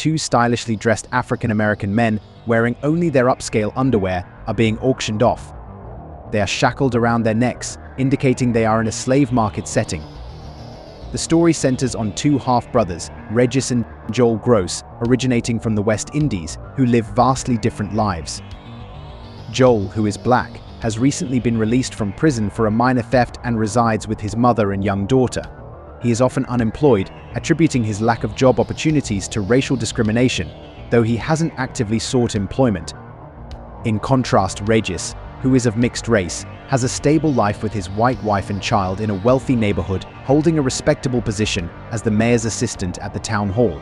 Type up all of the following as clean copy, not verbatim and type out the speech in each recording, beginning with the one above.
two stylishly dressed African-American men wearing only their upscale underwear are being auctioned off. They are shackled around their necks, indicating they are in a slave market setting. The story centers on two half-brothers, Regis and Joel Gross, originating from the West Indies, who live vastly different lives. Joel, who is black, has recently been released from prison for a minor theft and resides with his mother and young daughter. He is often unemployed, attributing his lack of job opportunities to racial discrimination, though he hasn't actively sought employment. In contrast, Regis, who is of mixed race, has a stable life with his white wife and child in a wealthy neighborhood, holding a respectable position as the mayor's assistant at the town hall.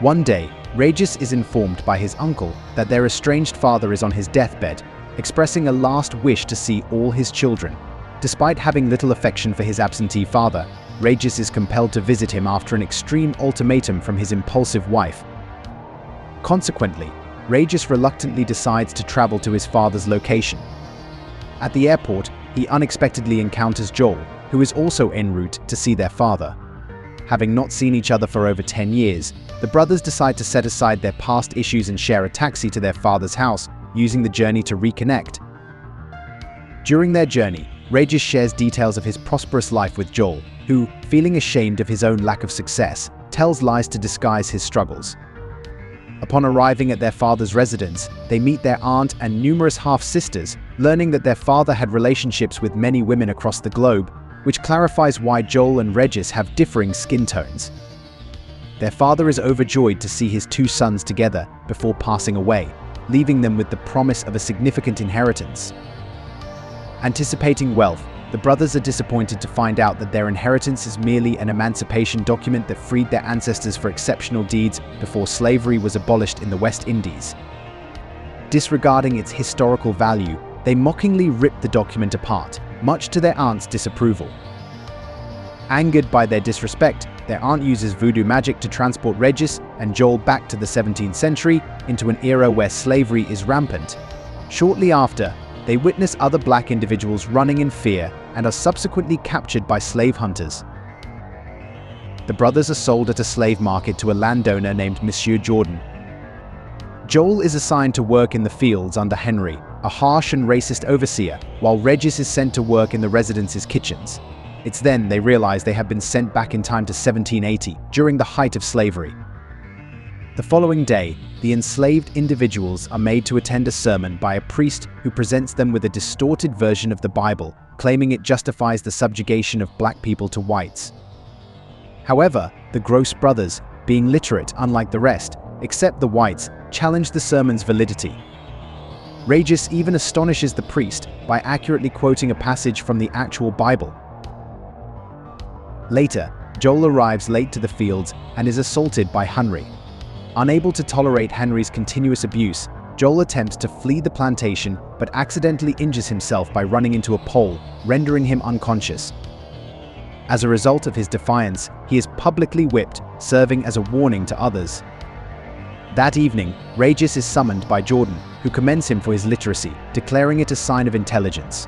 One day, Regis is informed by his uncle that their estranged father is on his deathbed, expressing a last wish to see all his children. Despite having little affection for his absentee father, Regis is compelled to visit him after an extreme ultimatum from his impulsive wife. Consequently, Regis reluctantly decides to travel to his father's location. At the airport, he unexpectedly encounters Joel, who is also en route to see their father. Having not seen each other for over 10 years, the brothers decide to set aside their past issues and share a taxi to their father's house, using the journey to reconnect. During their journey, Regis shares details of his prosperous life with Joel, who, feeling ashamed of his own lack of success, tells lies to disguise his struggles. Upon arriving at their father's residence, they meet their aunt and numerous half-sisters, learning that their father had relationships with many women across the globe, which clarifies why Joel and Regis have differing skin tones. Their father is overjoyed to see his two sons together before passing away, leaving them with the promise of a significant inheritance. Anticipating wealth, the brothers are disappointed to find out that their inheritance is merely an emancipation document that freed their ancestors for exceptional deeds before slavery was abolished in the West Indies. Disregarding its historical value, they mockingly rip the document apart, much to their aunt's disapproval. Angered by their disrespect, their aunt uses voodoo magic to transport Regis and Joel back to the 17th century into an era where slavery is rampant. Shortly after, they witness other black individuals running in fear and are subsequently captured by slave hunters. The brothers are sold at a slave market to a landowner named Monsieur Jordan. Joel is assigned to work in the fields under Henry, a harsh and racist overseer, while Regis is sent to work in the residence's kitchens. It's then they realize they have been sent back in time to 1780, during the height of slavery. The following day, the enslaved individuals are made to attend a sermon by a priest who presents them with a distorted version of the Bible, claiming it justifies the subjugation of black people to whites. However, the Gross brothers, being literate unlike the rest, except the whites, challenge the sermon's validity. Regis even astonishes the priest by accurately quoting a passage from the actual Bible. Later, Joel arrives late to the fields and is assaulted by Henry. Unable to tolerate Henry's continuous abuse, Joel attempts to flee the plantation but accidentally injures himself by running into a pole, rendering him unconscious. As a result of his defiance, he is publicly whipped, serving as a warning to others. That evening, Regis is summoned by Jordan, who commends him for his literacy, declaring it a sign of intelligence.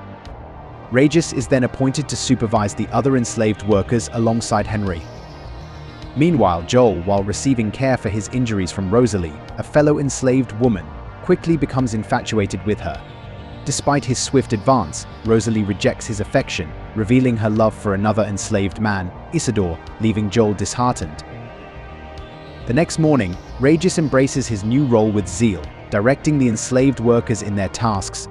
Regis is then appointed to supervise the other enslaved workers alongside Henry. Meanwhile, Joel, while receiving care for his injuries from Rosalie, a fellow enslaved woman, quickly becomes infatuated with her. Despite his swift advance, Rosalie rejects his affection, revealing her love for another enslaved man, Isidore, leaving Joel disheartened. The next morning, Regis embraces his new role with zeal, directing the enslaved workers in their tasks.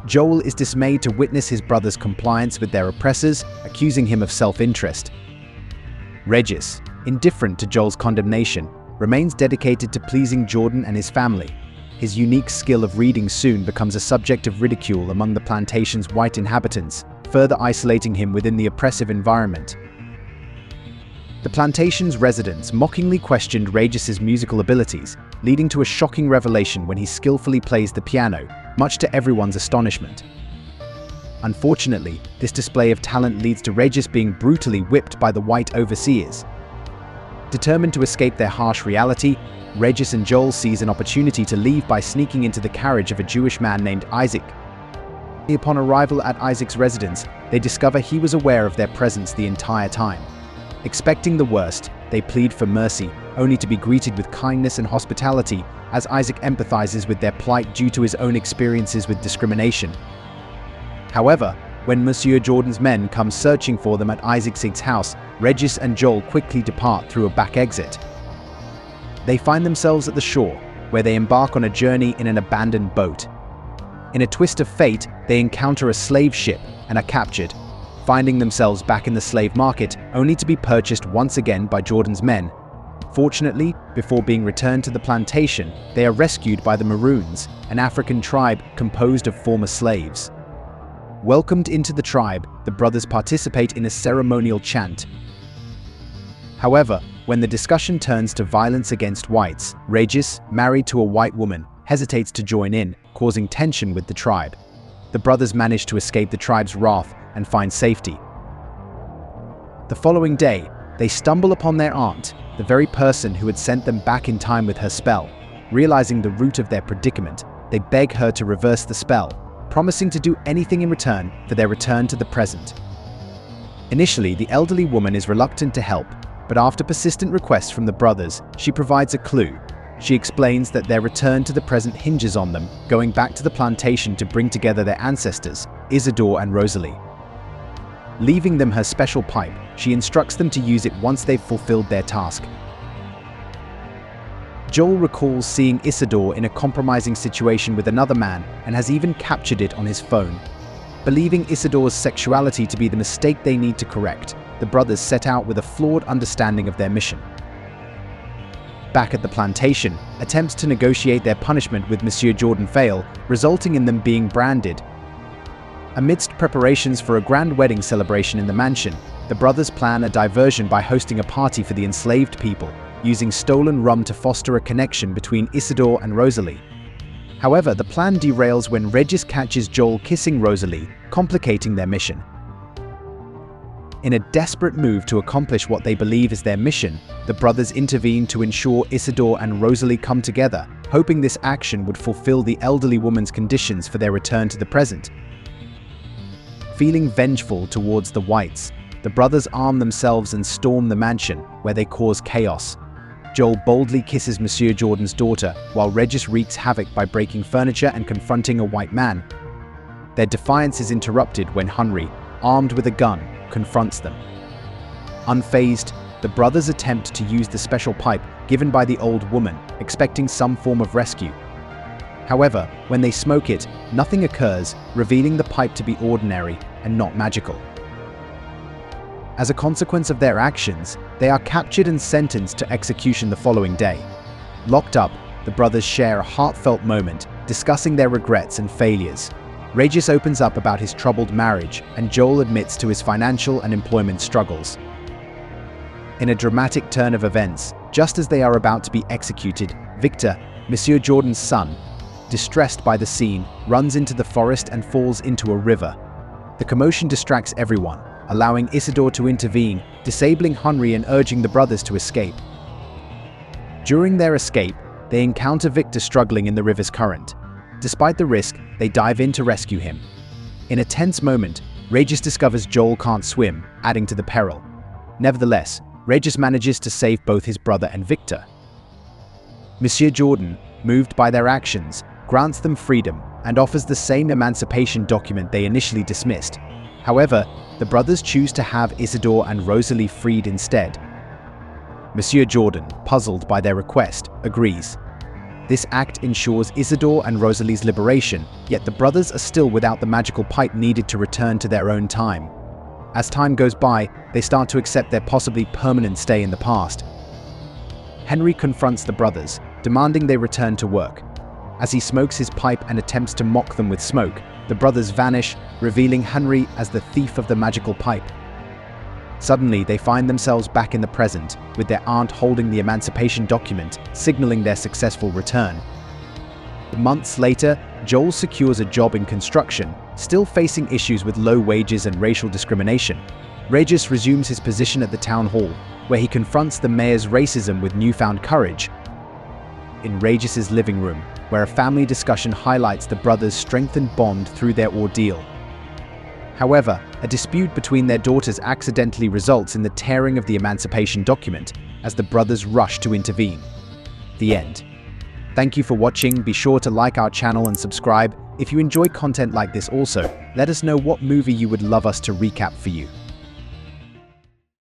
Joel is dismayed to witness his brother's compliance with their oppressors, accusing him of self-interest. Regis, indifferent to Joel's condemnation, remains dedicated to pleasing Jordan and his family. His unique skill of reading soon becomes a subject of ridicule among the plantation's white inhabitants, further isolating him within the oppressive environment. The plantation's residents mockingly questioned Regis's musical abilities, leading to a shocking revelation when he skillfully plays the piano, much to everyone's astonishment. Unfortunately, this display of talent leads to Regis being brutally whipped by the white overseers. Determined to escape their harsh reality, Regis and Joel seize an opportunity to leave by sneaking into the carriage of a Jewish man named Isaac. Upon arrival at Isaac's residence, they discover he was aware of their presence the entire time. Expecting the worst, they plead for mercy, only to be greeted with kindness and hospitality as Isaac empathizes with their plight due to his own experiences with discrimination. However, when Monsieur Jordan's men come searching for them at Isaac's house, Regis and Joel quickly depart through a back exit. They find themselves at the shore, where they embark on a journey in an abandoned boat. In a twist of fate, they encounter a slave ship and are captured, finding themselves back in the slave market only to be purchased once again by Jordan's men. Fortunately, before being returned to the plantation, they are rescued by the Maroons, an African tribe composed of former slaves. Welcomed into the tribe, the brothers participate in a ceremonial chant. However, when the discussion turns to violence against whites, Regis, married to a white woman, hesitates to join in, causing tension with the tribe. The brothers manage to escape the tribe's wrath and find safety. The following day, they stumble upon their aunt, the very person who had sent them back in time with her spell. Realizing the root of their predicament, they beg her to reverse the spell, promising to do anything in return for their return to the present. Initially, the elderly woman is reluctant to help, but after persistent requests from the brothers, she provides a clue. She explains that their return to the present hinges on them going back to the plantation to bring together their ancestors, Isidore and Rosalie. Leaving them her special pipe, she instructs them to use it once they've fulfilled their task. Joel recalls seeing Isidore in a compromising situation with another man and has even captured it on his phone. Believing Isidore's sexuality to be the mistake they need to correct, the brothers set out with a flawed understanding of their mission. Back at the plantation, attempts to negotiate their punishment with Monsieur Jordan fail, resulting in them being branded. Amidst preparations for a grand wedding celebration in the mansion, the brothers plan a diversion by hosting a party for the enslaved people, using stolen rum to foster a connection between Isidore and Rosalie. However, the plan derails when Regis catches Joel kissing Rosalie, complicating their mission. In a desperate move to accomplish what they believe is their mission, the brothers intervene to ensure Isidore and Rosalie come together, hoping this action would fulfill the elderly woman's conditions for their return to the present. Feeling vengeful towards the whites, the brothers arm themselves and storm the mansion, where they cause chaos. Joel boldly kisses Monsieur Jordan's daughter, while Regis wreaks havoc by breaking furniture and confronting a white man. Their defiance is interrupted when Henry, armed with a gun, confronts them. Unfazed, the brothers attempt to use the special pipe given by the old woman, expecting some form of rescue. However, when they smoke it, nothing occurs, revealing the pipe to be ordinary and not magical. As a consequence of their actions, they are captured and sentenced to execution the following day. Locked up, the brothers share a heartfelt moment, discussing their regrets and failures. Regis opens up about his troubled marriage, and Joel admits to his financial and employment struggles. In a dramatic turn of events, just as they are about to be executed, Victor, Monsieur Jordan's son, distressed by the scene, runs into the forest and falls into a river. The commotion distracts everyone, allowing Isidore to intervene, disabling Henry and urging the brothers to escape. During their escape, they encounter Victor struggling in the river's current. Despite the risk, they dive in to rescue him. In a tense moment, Regis discovers Joel can't swim, adding to the peril. Nevertheless, Regis manages to save both his brother and Victor. Monsieur Jordan, moved by their actions, grants them freedom and offers the same emancipation document they initially dismissed. However, the brothers choose to have Isidore and Rosalie freed instead. Monsieur Jordan, puzzled by their request, agrees. This act ensures Isidore and Rosalie's liberation, yet the brothers are still without the magical pipe needed to return to their own time. As time goes by, they start to accept their possibly permanent stay in the past. Henry confronts the brothers, demanding they return to work. As he smokes his pipe and attempts to mock them with smoke, the brothers vanish, revealing Henry as the thief of the magical pipe. Suddenly, they find themselves back in the present, with their aunt holding the emancipation document, signaling their successful return. Months later, Joel secures a job in construction, still facing issues with low wages and racial discrimination. Regis resumes his position at the town hall, where he confronts the mayor's racism with newfound courage. In Regis's living room, where a family discussion highlights the brothers' strengthened bond through their ordeal. However, a dispute between their daughters accidentally results in the tearing of the emancipation document as the brothers rush to intervene. The end. Thank you for watching. Be sure to like our channel and subscribe. If you enjoy content like this also, let us know what movie you would love us to recap for you.